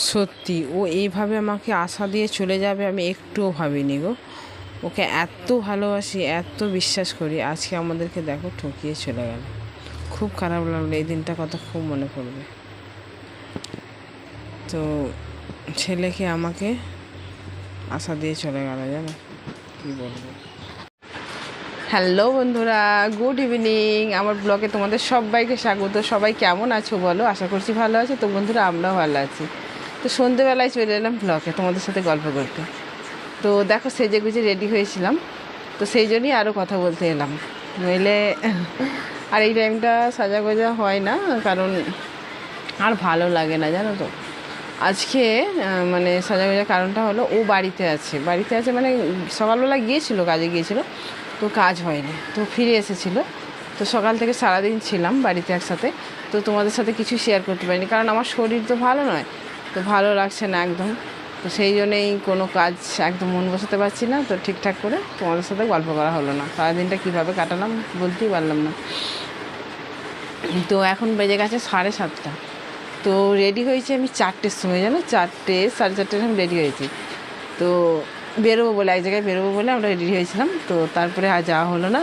সত্যি ও এইভাবে আমাকে আশা দিয়ে চলে যাবে আমি একটুও ভাবিনি গো। ওকে এত ভালোবাসি, এত বিশ্বাস করি, আজকে আমাদেরকে দেখো ঠকিয়ে চলে গেল। খুব খারাপ লাগলো, এই দিনটা কথা খুব মনে পড়বে। তো ছেলেকে আমাকে আশা দিয়ে চলে গেল, জানো কী বলবো। হ্যালো বন্ধুরা, গুড ইভিনিং। আমার ব্লগে তোমাদের সবাইকে স্বাগত। সবাই কেমন আছো বলো? আশা করছি ভালো আছো। তো বন্ধুরা, আমরাও ভালো আছি। তো সন্ধেবেলায় চলে এলাম ব্লগে তোমাদের সাথে গল্প করতে। তো দেখো সেজে গুজে রেডি হয়েছিলাম, তো সেই জন্যই আরও কথা বলতে এলাম। নইলে আর এই টাইমটা সাজা গোজা হয় না, কারণ আর ভালো লাগে না, জানো তো। আজকে মানে সাজা গোজার কারণটা হলো ও বাড়িতে আছে মানে সকালবেলা গিয়েছিল, কাজে গিয়েছিল, তো কাজ হয়নি, তো ফিরে এসেছিলো। তো সকাল থেকে সারাদিন ছিলাম বাড়িতে একসাথে। তো তোমাদের সাথে কিছু শেয়ার করতে পারিনি, কারণ আমার শরীর তো ভালো নয়, তো ভালো লাগছে না একদম। তো সেই জন্যেই কোনো কাজ একদম মন বসাতে পারছি না, তো ঠিকঠাক করে তোমাদের সাথে গল্প করা হলো না। সারাদিনটা কীভাবে কাটালাম বলতেই পারলাম না। তো এখন বেজে গেছে 7:30। তো রেডি হয়েছি আমি 4টের সময়, জানো, 4টে 4:30 আমি রেডি হয়েছি। তো বেরোবো বলে, এক জায়গায় বেরোবো বলে আমরা রেডি হয়েছিলাম। তো তারপরে আর যাওয়া হলো না,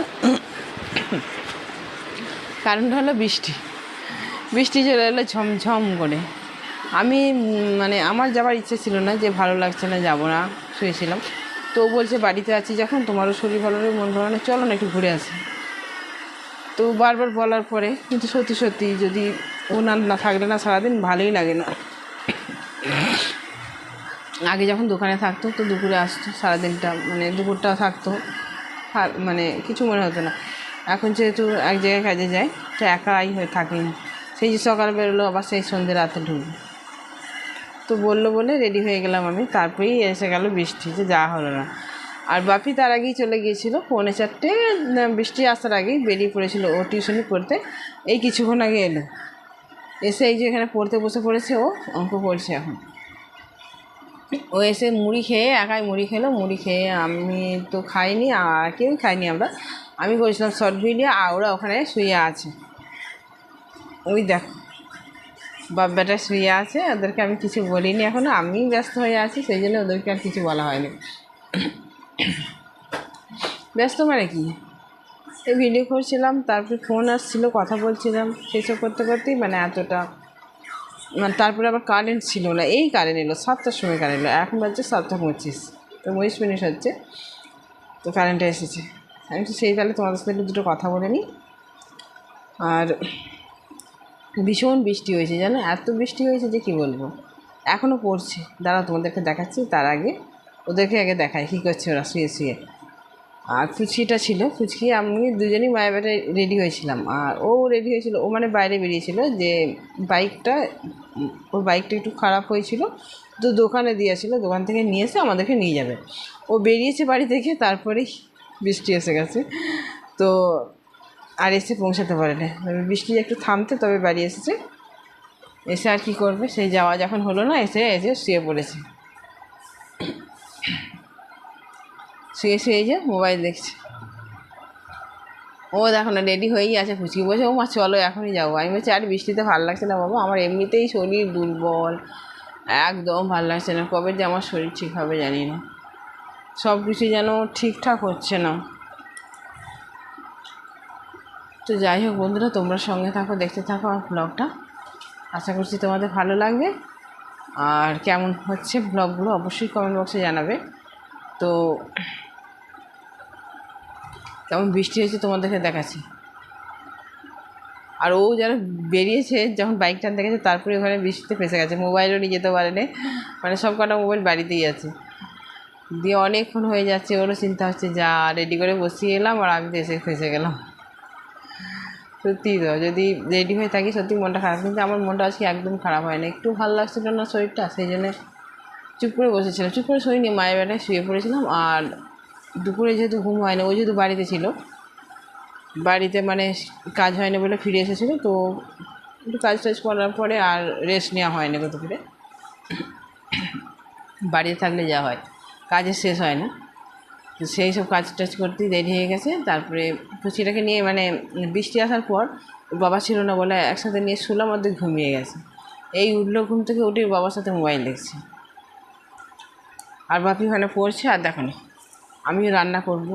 কারণটা হলো বৃষ্টি চলে এলো ঝমঝম করে। আমি মানে আমার যাওয়ার ইচ্ছে ছিল না, যে ভালো লাগছে না, যাবো না, শুয়েছিলাম। তো বলছে বাড়িতে আছি যখন, তোমারও শরীর ভালো নেই, মন ভালো নেই, চলো না একটু ঘুরে আসি। তো বারবার বলার পরে কিন্তু সত্যি যদি ও না থাকলে না সারাদিন ভালোই লাগে না। আগে যখন দোকানে থাকতো তো দুপুরে আসতো, সারাদিনটা মানে দুপুরটা থাকতো, মানে কিছু মনে হতো না। এখন যেহেতু এক জায়গায় কাজে যায়, তো একাই হয়ে থাকি, সেই যে সকালে বেরোলো আবার সেই সন্ধ্যে রাতে ঢুকবে। তো বললো বলে রেডি হয়ে গেলাম আমি, তারপরেই এসে গেল বৃষ্টি, যে যাওয়া হলো না। আর বাপি তার আগেই চলে গিয়েছিলো, 4:45 বৃষ্টি আসার আগেই বেরিয়ে পড়েছিল ও টিউশনি পড়তে। এই কিছুক্ষণ আগে এলো, এসে এই যে এখানে পড়তে বসে পড়েছে, ও অঙ্ক পড়ছে এখন। ও এসে মুড়ি খেয়ে, একাই মুড়ি খেলো, মুড়ি খেয়ে আমি তো খাইনি, আর কেউই খাইনি আমরা। আমি করেছিলাম শর্ট ভিডিও, আর ওরা ওখানে শুয়ে আছে, ওই দেখো বাপ বেটা শুয়ে আছে। ওদেরকে আমি কিছু বলিনি এখনও, আমি ব্যস্ত হয়ে আছি, সেই জন্য ওদেরকে আর কিছু বলা হয়নি। ব্যস্ত মানে কি, এই ভিডিও করছিলাম, তারপরে ফোন আসছিলো, কথা বলছিলাম, সেসব করতে করতেই মানে এতটা, মানে তারপরে আবার কারেন্ট ছিল না, এই কারেন্ট এলো 7টার সময়, কারেন্ট এলো, এখন বাজছে 7:25, তো 20 মিনিট হচ্ছে, তো কারেন্টটা এসেছে। আমি তো সেই তাহলে তোমাদের সাথে দুটো কথা বলে নিই। আর ভীষণ বৃষ্টি হয়েছে, জানো, এত বৃষ্টি হয়েছে যে কী বলবো, এখনও পড়ছে। দাঁড়াও তোমাদেরকে দেখাচ্ছি, তার আগে ওদেরকে আগে দেখাই কী করছে ওরা শুয়ে শুয়ে। আর ফুচকিটা ছিল, ফুচকি আমি দুজনেই মায়ের বাড়ি রেডি হয়েছিলাম, আর ও রেডি হয়েছিল, ও মানে বাইরে বেরিয়েছিল, যে ওর বাইকটা একটু খারাপ হয়েছিল, তো দোকানে দিয়েছিল, দোকান থেকে নিয়ে এসে আমাদেরকে নিয়ে যাবে। ও বেরিয়েছে বাড়ি থেকে, তারপরেই বৃষ্টি এসে গেছে। তো আর এসে পৌঁছাতে পারেনি, বৃষ্টি একটু থামতে তবে বাড়ি এসেছে। এসে আর কী করবে, সেই যাওয়া যখন হলো না, এসে শুয়ে পড়েছে, শুয়ে যে মোবাইল দেখছে। ও দেখো না রেডি হয়েই আছে, ফুচকি বলছে ও মা চলো এখনই যাবো। আমি বলছি আর বৃষ্টিতে ভালো লাগছে না বাবা, আমার এমনিতেই শরীর দুর্বল, একদম ভালো লাগছে না, কবে যে আমার শরীর ঠিক হবে জানি না, সব কিছু যেন ঠিকঠাক হচ্ছে না। তো যাই হোক বন্ধুরা, তোমরা সঙ্গে থাকো, দেখতে থাকো আমার ব্লগটা, আশা করছি তোমাদের ভালো লাগবে। আর কেমন হচ্ছে ব্লগগুলো অবশ্যই কমেন্ট বক্সে জানাবে। তো কেমন বৃষ্টি হয়েছে তোমাদেরকে দেখাচ্ছি। আর ও যারা বেরিয়েছে, যখন বাইক টানতে গেছে, তারপরে ওখানে বৃষ্টিতে ফেসে গেছে, মোবাইলও নিয়ে যেতে পারেনি, মানে সব কটা মোবাইল বাড়িতেই আছে। দিয়ে অনেকক্ষণ হয়ে যাচ্ছে, ওরও চিন্তা হচ্ছে, যা রেডি করে বসিয়ে এলাম আর আমি এসে ফেসে গেলাম। সত্যি তো, যদি রেডি হয়ে থাকি সত্যি মনটা খারাপ, কিন্তু আমার মনটা আজকে একদম খারাপ হয় না, একটু ভালো লাগছিল না শরীরটা, সেই জন্য চুপ করে বসেছিলাম, চুপ করে শুইনি, মায়ের বেলায় শুয়ে পড়েছিলাম। আর দুপুরে যেহেতু ঘুম হয় না, ও যেহেতু বাড়িতে ছিল, বাড়িতে মানে কাজ হয়নি বলে ফিরে এসেছিলো, তো একটু কাজ টাজ করার পরে আর রেস্ট নেওয়া হয়নি কত ফিরে। বাড়িতে থাকলে যা হয়, কাজের শেষ হয় না, তো সেই সব কাজ টাজ করতেই দেরি হয়ে গেছে। তারপরে ফুচিটাকে নিয়ে মানে বৃষ্টি আসার পর বাবা ছিল না বলে একসাথে নিয়ে শুলাম, অর্ধেক ঘুমিয়ে গেছে। এই উঠলো ঘুম থেকে উঠে বাবার সাথে মোবাইল দেখছে, আর বাপি ওখানে পড়ছে। আর দেখো না, আমিও রান্না করব,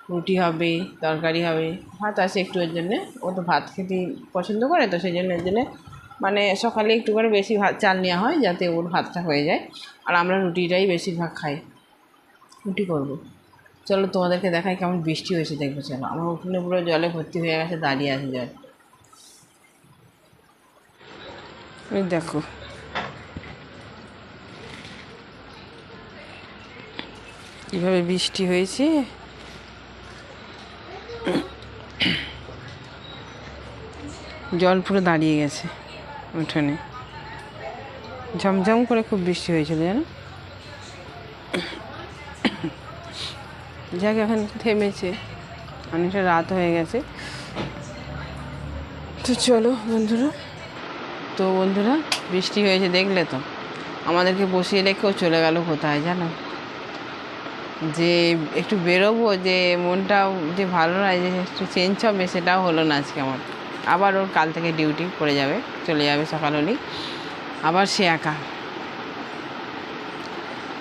রুটি হবে, তরকারি হবে, ভাত আছে একটু ওর জন্যে। ও তো ভাত খেতে পছন্দ করে, তো সেই জন্য এর জন্যে মানে সকালে একটু করে বেশি ভাত চাল নেওয়া হয় যাতে ওর ভাতটা হয়ে যায়, আর আমরা রুটিটাই বেশিরভাগ খাই। রুটি করবো। চলো তোমাদেরকে দেখাই কেমন বৃষ্টি হয়েছে, দেখবে চলো। আমার উঠোনে পুরো জলে ভর্তি হয়ে গেছে, দাঁড়িয়ে আছে জল। ওই দেখো, কীভাবে বৃষ্টি হয়েছে। জল পুরো দাঁড়িয়ে গেছে উঠোনে, ঝমঝম করে খুব বৃষ্টি হয়েছিল জানো। যাক এখন থেমেছে, অনেকটা রাত হয়ে গেছে। তো চলো বন্ধুরা, বৃষ্টি হয়েছে দেখলে তো, আমাদেরকে বসিয়ে রেখেও চলে গেল কোথায় জানো। যে একটু বেরোবো, যে মনটাও যে ভালো নয়, যে একটু চেঞ্জ হবে, সেটাও হলো না আজকে আমার। আবার ওর কাল থেকে ডিউটি পড়ে যাবে, চলে যাবে সকাল হলেই, আবার সে একা।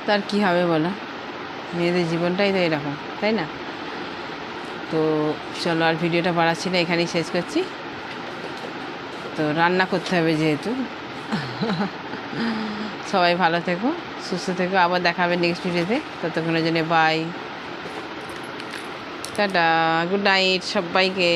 তার কি হবে বলো, মেয়েদের জীবনটাই তো এরকম, তাই না? তো চলো, আর ভিডিওটা বাড়াচ্ছি না, এখানেই শেষ করছি। তো রান্না করতে হবে যেহেতু। সবাই ভালো থেকো, সুস্থ থেকো, আবার দেখা হবে নেক্সট ভিডিওতে। ততক্ষণের জন্য বাই, টাটা, গুড নাইট সবাইকে।